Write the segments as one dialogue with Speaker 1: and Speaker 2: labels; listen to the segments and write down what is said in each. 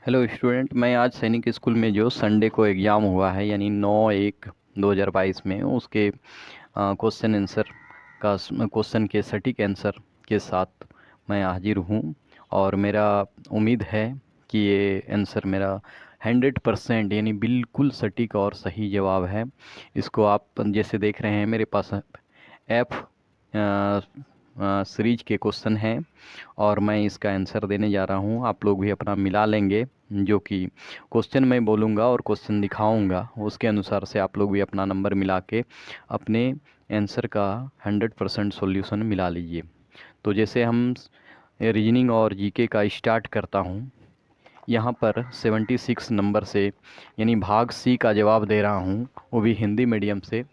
Speaker 1: Hello student, मैं आज सैनिक स्कूल में जो संडे को एग्ज़ाम हुआ है यानी 9/1/2022 में उसके क्वेश्चन आंसर का क्वेश्चन के सटीक आंसर के साथ मैं हाजिर हूँ। और मेरा उम्मीद है कि ये आंसर मेरा 100% यानी बिल्कुल सटीक और सही जवाब है। इसको आप जैसे देख रहे हैं मेरे पास एफ सीरीज के क्वेश्चन हैं और मैं इसका आंसर देने जा रहा हूँ। आप लोग भी अपना मिला लेंगे, जो कि क्वेश्चन मैं बोलूँगा और क्वेश्चन दिखाऊँगा उसके अनुसार से आप लोग भी अपना नंबर मिला के अपने आंसर का 100% सॉल्यूशन मिला लीजिए। तो जैसे हम रीजनिंग और जीके का स्टार्ट करता हूँ, यहाँ पर 76 नंबर से यानी भाग सी का जवाब दे रहा हूँ, वो भी हिंदी मीडियम से।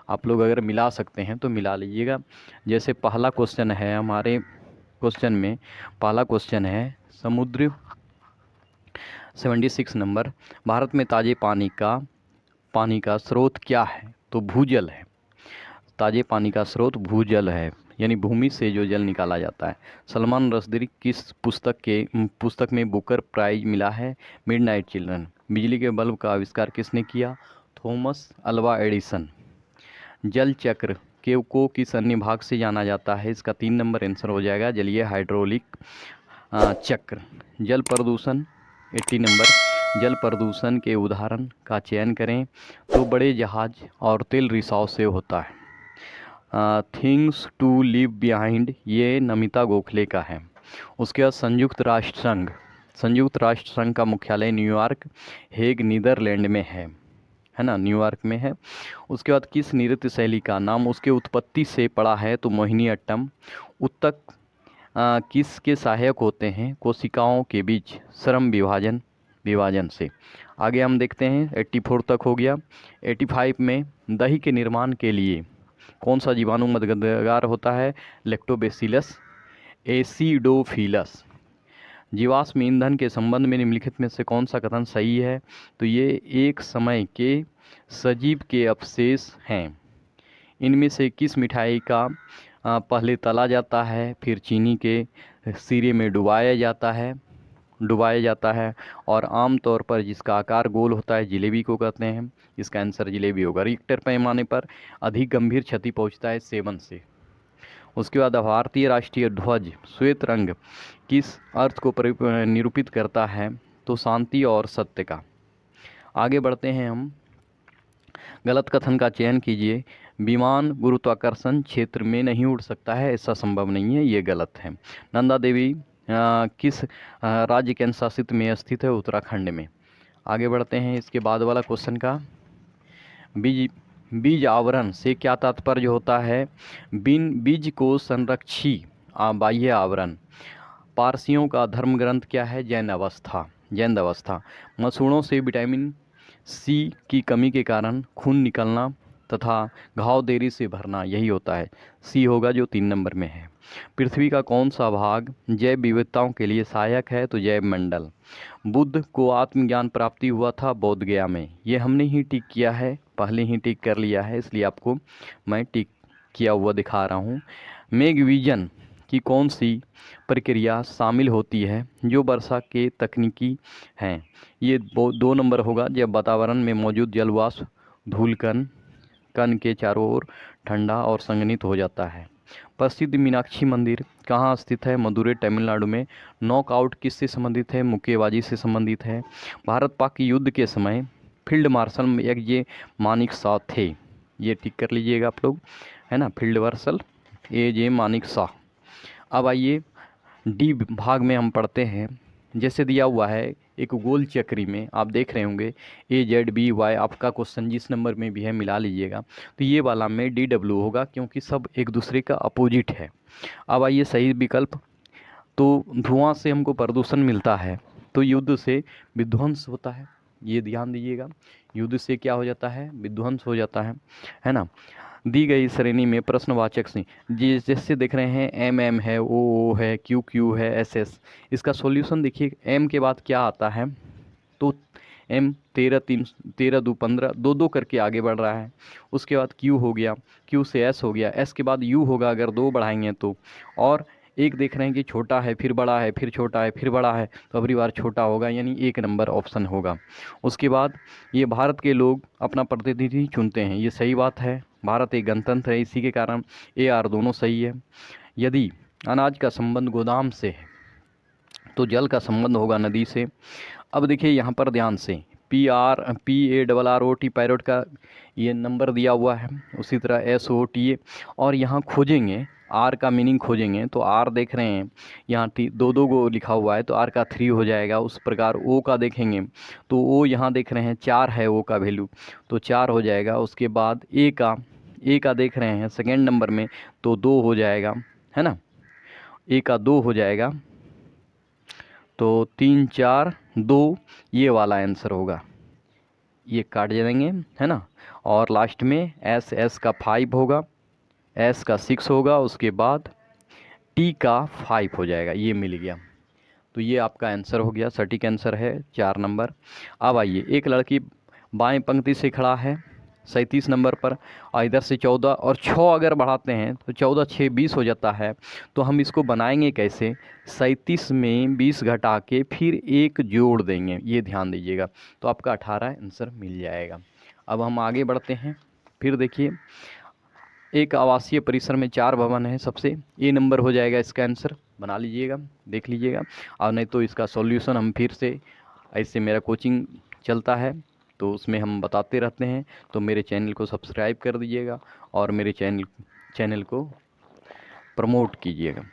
Speaker 1: आप लोग अगर मिला सकते हैं तो मिला लीजिएगा। जैसे पहला क्वेश्चन है हमारे क्वेश्चन में, पहला क्वेश्चन है समुद्र 76 नंबर, भारत में ताज़े पानी का स्रोत क्या है? तो भूजल है। ताज़े पानी का स्रोत भूजल है, यानी भूमि से जो जल निकाला जाता है। सलमान रश्दी किस पुस्तक में बुकर प्राइज मिला है? Midnight children. बिजली के बल्ब का आविष्कार किसने किया? Thomas Alva Edison. जल चक्र के को किस अन्य भाग से जाना जाता है? इसका 3 नंबर आंसर हो जाएगा जलीय हाइड्रोलिक चक्र। जल प्रदूषण 80 नंबर, जल प्रदूषण के उदाहरण का चयन करें। तो बड़े जहाज और तेल रिसाव से होता है। थिंग्स टू लीव बिहाइंड ये नमिता गोखले का है। उसके बाद संयुक्त राष्ट्र संघ का मुख्यालय न्यूयॉर्क हेग नीदरलैंड में है ना, न्यूयॉर्क में है। उसके बाद किस नृत्य शैली का नाम उसके उत्पत्ति से पड़ा है? तो मोहिनी अट्टम। उत्तक किसके सहायक होते हैं? कोशिकाओं के बीच श्रम विभाजन से। आगे हम देखते हैं 84 तक हो गया। 85 में दही के निर्माण के लिए कौन सा जीवाणु मददगार होता है? Lactobacillus acidophilus. जीवाश्म ईंधन के संबंध में निम्नलिखित में से कौन सा कथन सही है? तो ये एक समय के सजीव के अवशेष हैं। इनमें से किस मिठाई का पहले तला जाता है, फिर चीनी के सिरे में डुबाया जाता है और आमतौर पर जिसका आकार गोल होता है जिलेबी को कहते हैं? इसका आंसर जिलेबी होगा। रिक्टर पैमाने पर अधिक गंभीर क्षति पहुंचता है सेवन से। उसके बाद भारतीय राष्ट्रीय ध्वज श्वेत रंग किस अर्थ को निरूपित करता है? तो शांति और सत्य का। आगे बढ़ते हैं हम। गलत कथन का चयन कीजिए। विमान गुरुत्वाकर्षण क्षेत्र में नहीं उड़ सकता है, ऐसा संभव नहीं है, ये गलत है। नंदा देवी किस राज्य केंद्र शासित में स्थित है? उत्तराखंड में। आगे बढ़ते हैं इसके बाद वाला क्वेश्चन का। बीज आवरण से क्या तात्पर्य होता है? बीज को संरक्षी बाह्य आवरण। पारसियों का धर्म ग्रंथ क्या है? जैन अवस्था। मसूड़ों से विटामिन सी की कमी के कारण खून निकलना तथा घाव देरी से भरना, यही होता है। सी होगा जो 3 नंबर में है। पृथ्वी का कौन सा भाग जैव विविधताओं के लिए सहायक है? तो जैव मंडल। बुद्ध को आत्मज्ञान प्राप्ति हुआ था बोध गया में, ये हमने ही टिक किया है, पहले ही टिक कर लिया है, इसलिए आपको मैं टिक किया हुआ दिखा रहा हूँ। मेघविजन की कौन सी प्रक्रिया शामिल होती है जो वर्षा के तकनीकी हैं? ये 2 नंबर होगा, जब वातावरण में मौजूद जलवाष्प धूलकण कण के चारों ओर ठंडा और संघनित हो जाता है। प्रसिद्ध मीनाक्षी मंदिर कहाँ स्थित है? मदुरै तमिलनाडु में। नॉकआउट किससे संबंधित है? मुक्केबाजी से संबंधित है। भारत पाक युद्ध के समय फील्ड मार्शल ये मानिक शाह थे, ये टिक कर लीजिएगा आप लोग, है ना, फील्ड मार्शल ये मानिक शाह। अब आइए डी भाग में हम पढ़ते हैं। जैसे दिया हुआ है एक गोल चक्री में, आप देख रहे होंगे AZBY, आपका क्वेश्चन जिस नंबर में भी है मिला लीजिएगा। तो ये वाला में DW होगा, क्योंकि सब एक दूसरे का अपोजिट है। अब आइए सही विकल्प। तो धुआं से हमको प्रदूषण मिलता है, तो युद्ध से विध्वंस होता है, ये ध्यान दीजिएगा। युद्ध से क्या हो जाता है? विध्वंस हो जाता है ना। दी गई श्रेणी में प्रश्नवाचक से जैसे देख रहे हैं MM है, O है, QQ है, SS। इसका सॉल्यूशन देखिए, M के बाद क्या आता है? तो M 13 2 15 दो दो करके आगे बढ़ रहा है। उसके बाद Q हो गया, Q से S हो गया, S के बाद U होगा अगर 2 बढ़ाएंगे तो, और एक देख रहे हैं कि छोटा है फिर बड़ा है फिर छोटा है फिर बड़ा है, तो अगली बार छोटा होगा, यानी 1 नंबर ऑप्शन होगा। उसके बाद ये भारत के लोग अपना प्रतिनिधि चुनते हैं, ये सही बात है। भारत एक गणतंत्र है, इसी के कारण ए आर दोनों सही है। यदि अनाज का संबंध गोदाम से है तो जल का संबंध होगा नदी से। अब देखिए यहाँ पर ध्यान से, PARROT पैरोट का ये नंबर दिया हुआ है, उसी तरह SOTA। और यहाँ खोजेंगे आर का मीनिंग खोजेंगे तो आर देख रहे हैं यहाँ दो दो को लिखा हुआ है तो आर का 3 हो जाएगा। उस प्रकार ओ का देखेंगे तो ओ यहाँ देख रहे हैं 4 है ओ का वैल्यू, तो 4 हो जाएगा। उसके बाद ए का देख रहे हैं सेकेंड नंबर में तो 2 हो जाएगा, है ना, ए का 2 हो जाएगा, तो 3 4 2 ये वाला आंसर होगा, ये काट देंगे, है ना। और लास्ट में एस का 5 होगा, एस का 6 होगा, उसके बाद टी का 5 हो जाएगा, ये मिल गया। तो ये आपका आंसर हो गया, सटीक आंसर है 4 नंबर। अब आइए, एक लड़की बाएं पंक्ति से खड़ा है 37 नंबर पर, और इधर से 14 और 6 अगर बढ़ाते हैं तो 14 6 20 हो जाता है। तो हम इसको बनाएंगे कैसे, 37 में 20 घटा के फिर एक जोड़ देंगे, ये ध्यान दीजिएगा, तो आपका 18 आंसर मिल जाएगा। अब हम आगे बढ़ते हैं। फिर देखिए, एक आवासीय परिसर में 4 भवन है, सबसे ए नंबर हो जाएगा इसका आंसर, बना लीजिएगा, देख लीजिएगा। और नहीं तो इसका सॉल्यूशन हम फिर से, ऐसे मेरा कोचिंग चलता है तो उसमें हम बताते रहते हैं, तो मेरे चैनल को सब्सक्राइब कर दीजिएगा और मेरे चैनल को प्रमोट कीजिएगा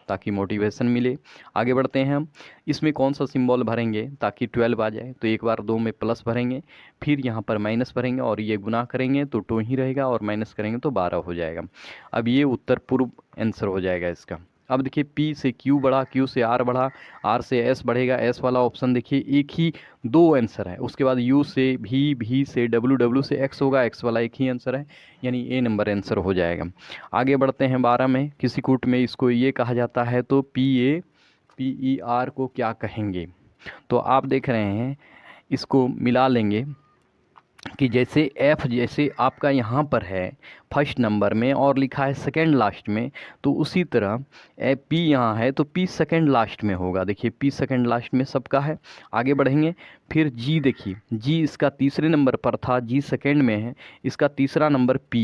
Speaker 1: ताकि मोटिवेशन मिले। आगे बढ़ते हैं हम, इसमें कौन सा सिंबल भरेंगे ताकि 12 आ जाए, तो एक बार 2 में प्लस भरेंगे, फिर यहाँ पर माइनस भरेंगे और ये गुना करेंगे तो 2 ही रहेगा और माइनस करेंगे तो 12 हो जाएगा। अब ये उत्तर पूर्व आंसर हो जाएगा इसका। अब देखिए, P से Q बढ़ा, Q से R बढ़ा, R से S बढ़ेगा, S वाला ऑप्शन देखिए एक ही 2 आंसर है। उसके बाद U से V, V से W, W से X होगा, X वाला एक ही आंसर है, यानी ए नंबर आंसर हो जाएगा। आगे बढ़ते हैं 12 में, किसी कूट में इसको ये कहा जाता है, तो PAPER को क्या कहेंगे, तो आप देख रहे हैं इसको मिला लेंगे कि जैसे F जैसे आपका यहाँ पर है फर्स्ट नंबर में और लिखा है सेकंड लास्ट में, तो उसी तरह P यहाँ है तो P सेकंड लास्ट में होगा। देखिए P सेकंड लास्ट में सबका है। आगे बढ़ेंगे, फिर G देखिए, G इसका तीसरे नंबर पर था, G सेकंड में है, इसका तीसरा नंबर P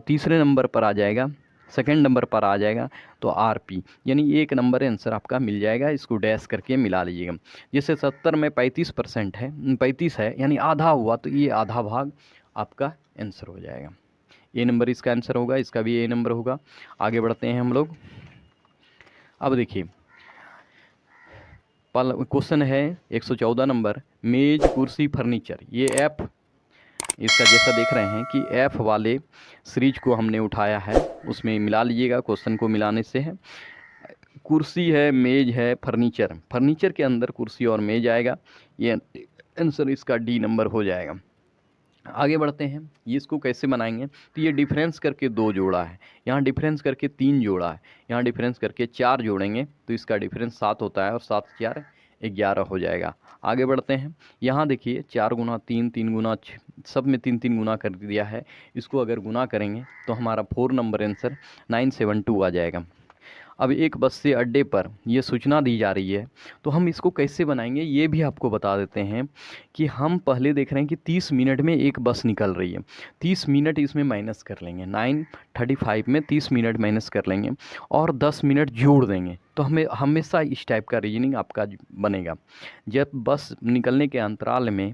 Speaker 1: तीसरे नंबर पर आ जाएगा, सेकंड नंबर पर आ जाएगा, तो RP, यानी 1 नंबर आंसर आपका मिल जाएगा। इसको डैश करके मिला लीजिएगा। जैसे 70 में 35% है, 35 है, यानी आधा हुआ, तो ये आधा भाग आपका आंसर हो जाएगा। ए नंबर इसका आंसर होगा, इसका भी ए नंबर होगा। आगे बढ़ते हैं हम लोग। अब देखिए, क्वेश्चन है 114 नंबर, मेज कुर्सी फर्नीचर, ये F इसका जैसा देख रहे हैं कि F वाले सीरीज को हमने उठाया है, उसमें मिला लीजिएगा। क्वेश्चन को मिलाने से है, कुर्सी है, मेज है, फर्नीचर के अंदर कुर्सी और मेज आएगा, ये आंसर इसका डी नंबर हो जाएगा। आगे बढ़ते हैं, ये इसको कैसे बनाएंगे, तो ये डिफरेंस करके 2 जोड़ा है, यहाँ डिफरेंस करके 3 जोड़ा है, यहाँ डिफरेंस करके 4 जोड़ेंगे तो इसका डिफरेंस 7 होता है और 7 4 11 हो जाएगा। आगे बढ़ते हैं, यहाँ देखिए 4 गुना 3, 3 गुना 6, सब में 3 3 गुना कर दिया है। इसको अगर गुना करेंगे तो हमारा 4 नंबर आंसर 972 आ जाएगा। अब एक बस से अड्डे पर ये सूचना दी जा रही है, तो हम इसको कैसे बनाएंगे ये भी आपको बता देते हैं कि हम पहले देख रहे हैं कि 30 मिनट में एक बस निकल रही है, 30 मिनट इसमें माइनस कर लेंगे, 9:35 में 30 मिनट माइनस कर लेंगे और 10 मिनट जोड़ देंगे, तो हमें हमेशा इस टाइप का रीजनिंग आपका बनेगा। जब बस निकलने के अंतराल में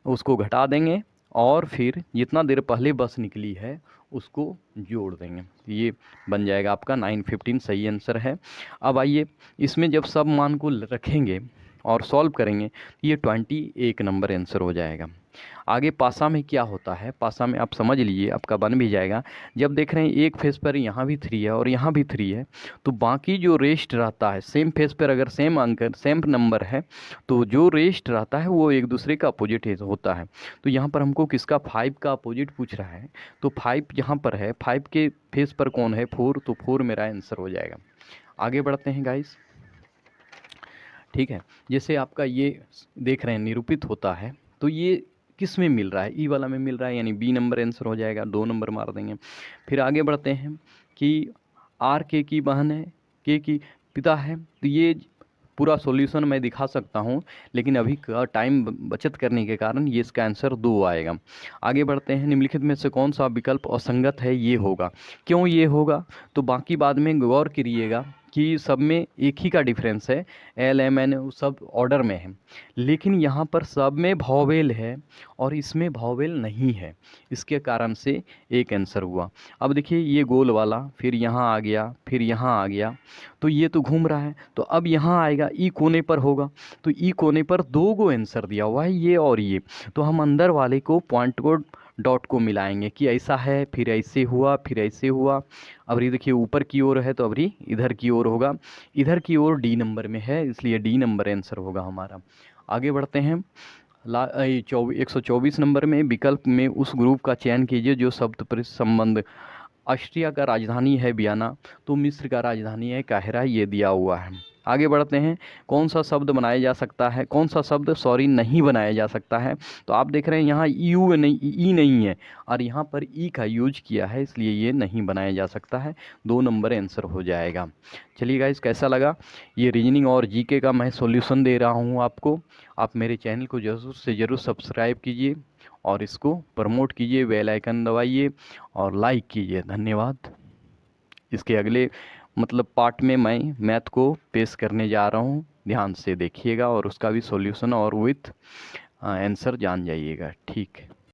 Speaker 1: उसको घटा देंगे और फिर जितना देर पहले बस निकली है उसको जोड़ देंगे, ये बन जाएगा आपका 9:15 सही आंसर है। अब आइए, इसमें जब सब मान को रखेंगे और सॉल्व करेंगे तो ये 21 नंबर आंसर हो जाएगा। आगे पासा में क्या होता है, पासा में आप समझ लीजिए, आपका बन भी जाएगा। जब देख रहे हैं एक फेस पर यहाँ भी 3 है और यहाँ भी 3 है, तो बाकी जो रेस्ट रहता है सेम फेस पर अगर सेम अंक सेम नंबर है तो जो रेस्ट रहता है वो एक दूसरे का अपोजिट होता है। तो यहाँ पर हमको किसका 5 का अपोजिट पूछ रहा है, तो 5 यहाँ पर है, 5 के फेस पर कौन है 4, तो 4 मेरा आंसर हो जाएगा। आगे बढ़ते हैं गाइस, ठीक है। जैसे आपका ये देख रहे हैं निरूपित होता है, तो ये किस में मिल रहा है, ई वाला में मिल रहा है, यानी बी नंबर आंसर हो जाएगा, 2 नंबर मार देंगे। फिर आगे बढ़ते हैं कि आर के की बहन है के की पिता है। तो ये पूरा सॉल्यूशन मैं दिखा सकता हूँ, लेकिन अभी का टाइम बचत करने के कारण ये इसका आंसर 2 आएगा। आगे बढ़ते हैं। निम्नलिखित में से कौन सा विकल्प असंगत है? ये होगा। क्यों ये होगा? तो बाकी बाद में गौर करिएगा कि सब में एक ही का डिफरेंस है, एल एम एन सब ऑर्डर में है, लेकिन यहाँ पर सब में वॉवेल है और इसमें वॉवेल नहीं है, इसके कारण से एक आंसर हुआ। अब देखिए ये गोल वाला फिर यहाँ आ गया, फिर यहाँ आ गया, तो ये तो घूम रहा है, तो अब यहाँ आएगा ई कोने पर होगा, तो ई कोने पर 2 गो आंसर दिया हुआ है, ये और ये, तो हम अंदर वाले को पॉइंट को डॉट को मिलाएंगे कि ऐसा है, फिर ऐसे हुआ, फिर ऐसे हुआ। अब ये देखिए ऊपर की ओर है तो अब इधर की ओर होगा, इधर की ओर डी नंबर में है, इसलिए डी नंबर आंसर होगा हमारा। आगे बढ़ते हैं। 124 नंबर में विकल्प में उस ग्रुप का चयन कीजिए जो शब्द पर संबंध। ऑस्ट्रिया का राजधानी है वियना, तो मिस्र का राजधानी है काहिरा, ये दिया हुआ है। आगे बढ़ते हैं। कौन सा शब्द बनाया जा सकता है, कौन सा शब्द नहीं बनाया जा सकता है? तो आप देख रहे हैं यहाँ यू नहीं, ई नहीं है और यहाँ पर ई का यूज किया है, इसलिए ये नहीं बनाया जा सकता है। 2 नंबर आंसर हो जाएगा। चलिए गाइस, कैसा लगा? ये रीजनिंग और जीके का मैं सॉल्यूशन दे रहा हूँ आपको। आप मेरे चैनल को ज़रूर से ज़रूर सब्सक्राइब कीजिए और इसको प्रमोट कीजिए, बेल आइकन दबाइए और लाइक कीजिए। धन्यवाद। इसके अगले पार्ट में मैं मैथ को पेश करने जा रहा हूँ, ध्यान से देखिएगा और उसका भी सॉल्यूशन और विथ आंसर जान जाइएगा। ठीक है।